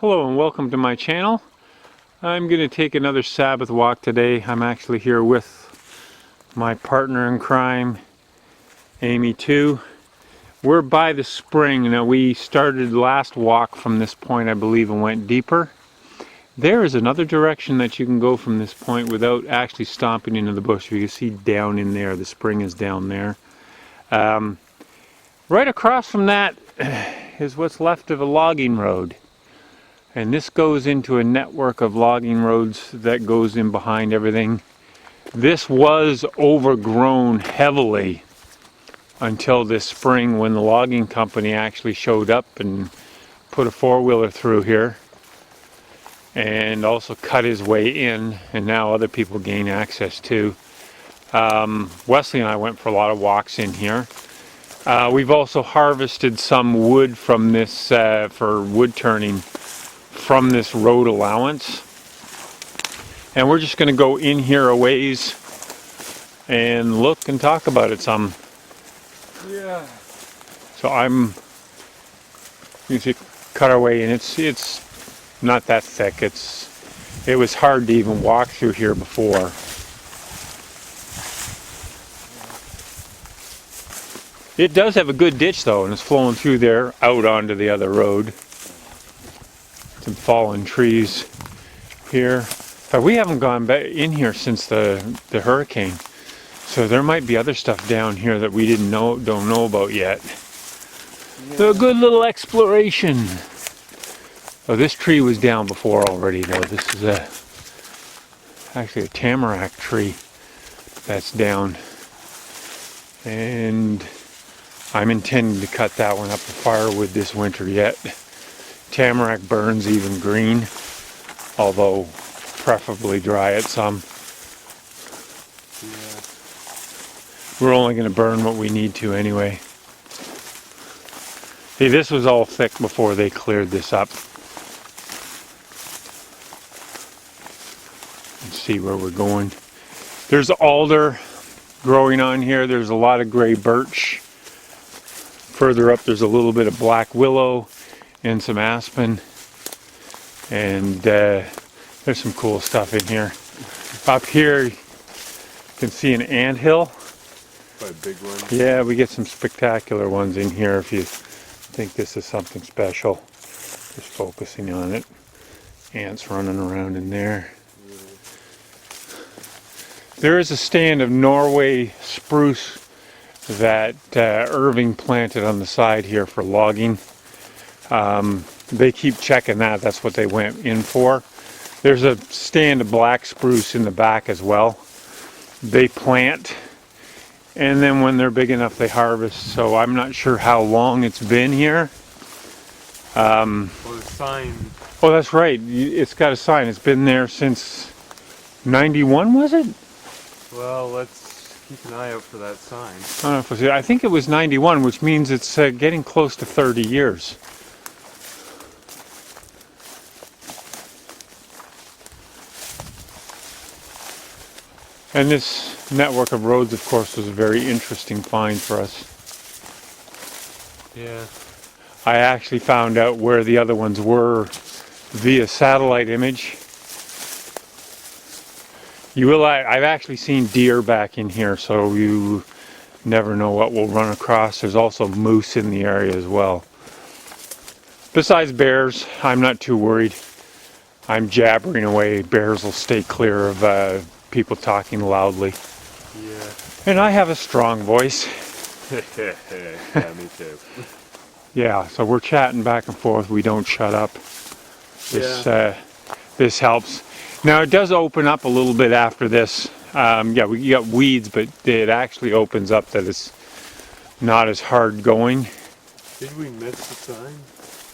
Hello and welcome to my channel. I'm going to take another Sabbath walk today. I'm actually here with my partner in crime, Amy too. We're by the spring. Now we started last walk from this point, I believe, and went deeper. There is another direction that you can go from this point without actually stomping into the bush. You can see down in there, the spring is down there. Right across from that is what's left of a logging road. And this goes into a network of logging roads that goes in behind everything. This was overgrown heavily until this spring when the logging company actually showed up and put a four-wheeler through here and also cut his way in, and now other people gain access too. Wesley and I went for a lot of walks in here. We've also harvested some wood from this for wood turning from this road allowance, and we're just going to go in here a ways and look and talk about it some. Yeah. So I'm going to cut our way in. It's not that thick. It was hard to even walk through here before. It does have a good ditch though, and it's flowing through there out onto the other road. Some fallen trees here. But we haven't gone back in here since the hurricane, so there might be other stuff down here that we don't know about yet. Yeah. So a good little exploration. Oh, this tree was down before already though. This is actually a tamarack tree that's down, and I'm intending to cut that one up for firewood this winter yet. Tamarack burns even green, although preferably dry it some. Yeah. We're only going to burn what we need to anyway. See, this was all thick before they cleared this up. Let's see where we're going. There's alder growing on here. There's a lot of gray birch. Further up there's a little bit of black willow and some aspen, and there's some cool stuff in here. Up here you can see an anthill. Quite a big one. Yeah, we get some spectacular ones in here if you think this is something special. Just focusing on it. Ants running around in there. Yeah. There is a stand of Norway spruce that Irving planted on the side here for logging. They keep checking that. That's what they went in for. There's a stand of black spruce in the back as well. They plant, and then when they're big enough they harvest. So I'm not sure how long it's been here. Well, the sign. Oh, that's right. It's got a sign. It's been there since 91, was it? Well, let's keep an eye out for that sign. I don't know if it was, I think it was 91, which means it's getting close to 30 years. And this network of roads, of course, was a very interesting find for us. Yeah. I actually found out where the other ones were via satellite image. I've actually seen deer back in here, so you never know what we'll run across. There's also moose in the area as well. Besides bears, I'm not too worried. I'm jabbering away. Bears will stay clear of people talking loudly. Yeah. And I have a strong voice. Yeah, me too. Yeah, so we're chatting back and forth. We don't shut up. This helps. Now it does open up a little bit after this. Yeah, we got weeds, but it actually opens up that it's not as hard going. Did we miss the sign?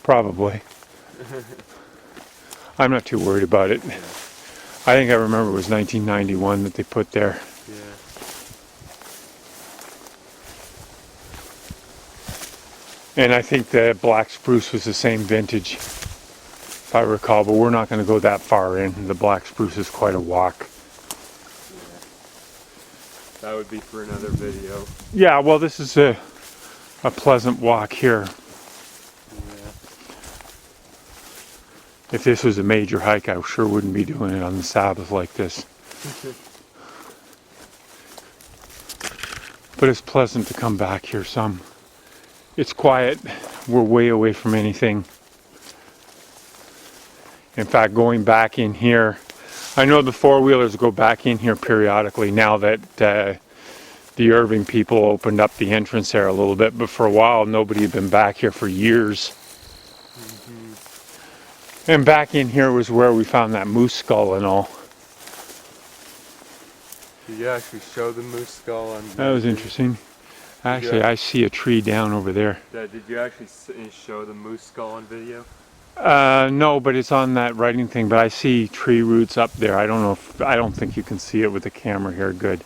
Probably. I'm not too worried about it. Yeah. I think I remember it was 1991 that they put there. Yeah. And I think the black spruce was the same vintage, if I recall, but we're not going to go that far in. The black spruce is quite a walk. Yeah. That would be for another video. Yeah, well, this is a pleasant walk here. Yeah. If this was a major hike, I sure wouldn't be doing it on the Sabbath like this. But it's pleasant to come back here some. It's quiet. We're way away from anything. In fact, going back in here, I know the four-wheelers go back in here periodically now that the Irving people opened up the entrance there a little bit, but for a while nobody had been back here for years. And back in here was where we found that moose skull and all. Did you actually show the moose skull on That was interesting. Actually, I see a tree down over there. Yeah, did you actually show the moose skull on video? No, but it's on that writing thing, but I see tree roots up there. I don't think you can see it with the camera here good.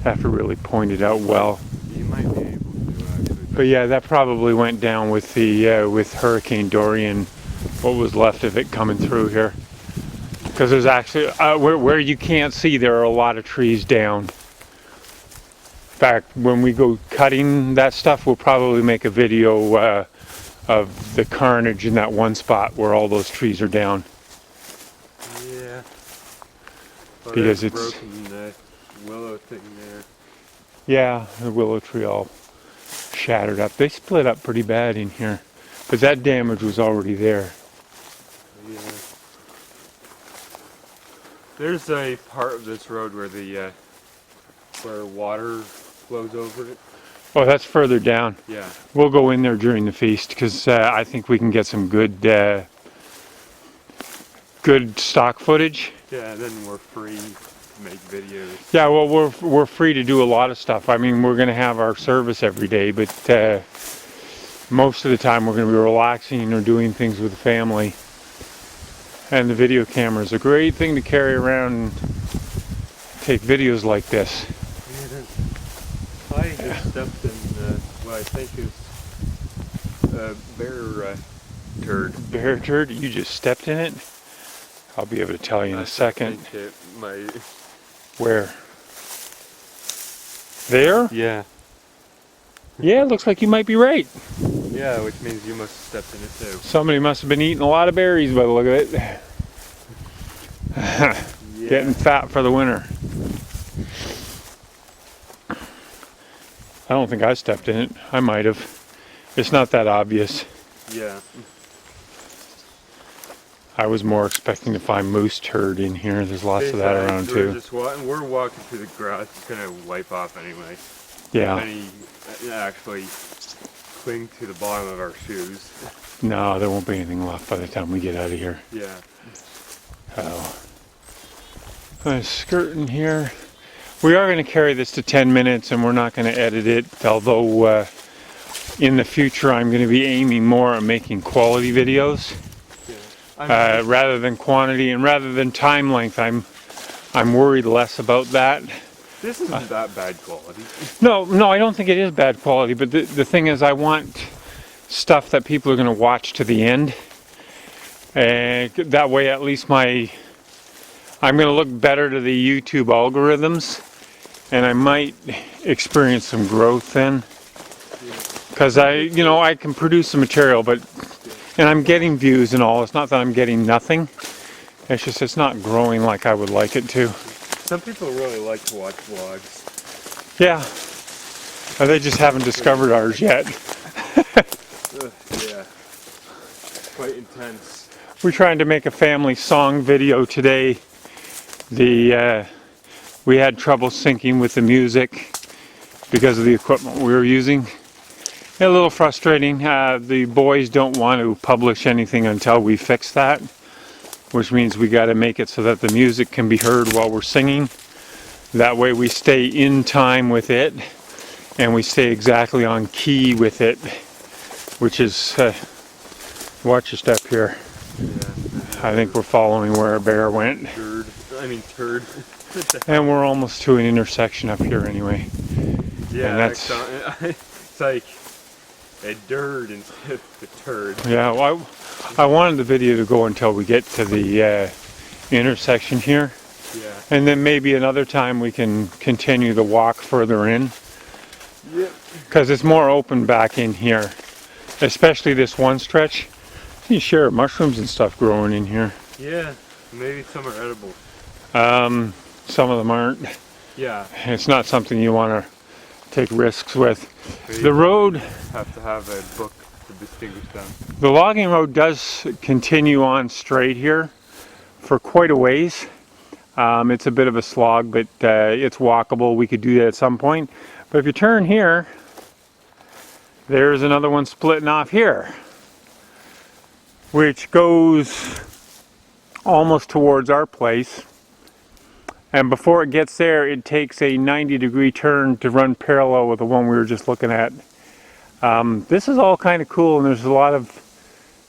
Have to really point it out well. You might be able to actually. But yeah, that probably went down with the with Hurricane Dorian, what was left of it coming through here. Because there's actually, where you can't see, there are a lot of trees down. In fact, when we go cutting that stuff, we'll probably make a video of the carnage in that one spot where all those trees are down. Yeah. Well, because it's broken willow thing there. Yeah, the willow tree all shattered up. They split up pretty bad in here, but that damage was already there. Yeah. There's a part of this road where the where water flows over it. Oh, that's further down. Yeah. We'll go in there during the feast because I think we can get some good good stock footage. Yeah, then we're free to make videos. Yeah, well, we're free to do a lot of stuff. I mean, we're going to have our service every day, but most of the time we're going to be relaxing or doing things with the family. And the video camera is a great thing to carry around and take videos like this. I just stepped in what I think is a bear turd. Bear turd? You just stepped in it? I'll be able to tell you in a second. Where? There? Yeah. Yeah, it looks like you might be right. Yeah, which means you must have stepped in it too. Somebody must have been eating a lot of berries by the look of it. Yeah. Getting fat for the winter. I don't think I stepped in it. I might have. It's not that obvious. Yeah. I was more expecting to find moose turd in here. There's lots of that around too. We're walking through the grass. It's gonna wipe off anyway. Yeah. Any actually cling to the bottom of our shoes. No, there won't be anything left by the time we get out of here. Yeah. Oh. A skirt in here. We are going to carry this to 10 minutes and we're not going to edit it, although in the future I'm going to be aiming more at making quality videos. Yeah. Rather than quantity and rather than time length. I'm worried less about that. This isn't that bad quality. No, I don't think it is bad quality, but the thing is I want stuff that people are going to watch to the end. That way at least I'm going to look better to the YouTube algorithms and I might experience some growth then. Because I can produce the material, and I'm getting views and all. It's not that I'm getting nothing. It's just it's not growing like I would like it to. Some people really like to watch vlogs. Yeah. Or they just haven't discovered ours yet. Yeah. Quite intense. We're trying to make a family song video today. We had trouble syncing with the music because of the equipment we were using. A little frustrating. The boys don't want to publish anything until we fix that, which means we got to make it so that the music can be heard while we're singing. That way we stay in time with it and we stay exactly on key with it, which is, watch your step here. Yeah. I think we're following where a bear went. Turd. And we're almost to an intersection up here anyway. Yeah, and that's, it's like a dirt instead of a turd. Yeah, well, I wanted the video to go until we get to the intersection here. Yeah. And then maybe another time we can continue the walk further in. Yep. Because it's more open back in here. Especially this one stretch. You share mushrooms and stuff growing in here. Yeah, maybe some are edible. Some of them aren't. Yeah. It's not something you want to take risks with. Maybe The road, have to have a book to distinguish them. the logging road does continue on straight here for quite a ways. It's a bit of a slog, but it's walkable. We could do that at some point. But if you turn here, there's another one splitting off here, which goes almost towards our place. And before it gets there, it takes a 90-degree turn to run parallel with the one we were just looking at. This is all kind of cool, and there's a lot of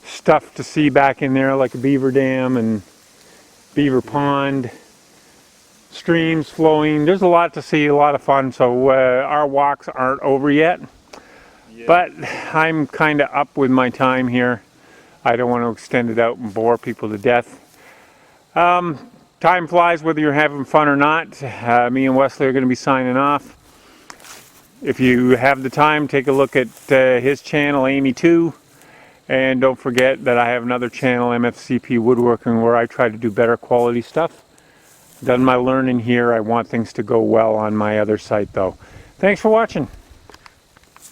stuff to see back in there, like a beaver dam and beaver pond, streams flowing. There's a lot to see, a lot of fun. So our walks aren't over yet, but I'm kind of up with my time here. I don't want to extend it out and bore people to death. Time flies whether you're having fun or not. Me and Wesley are going to be signing off. If you have the time, take a look at his channel, Amy2. And don't forget that I have another channel, MFCP Woodworking, where I try to do better quality stuff. Done my learning here. I want things to go well on my other site, though. Thanks for watching.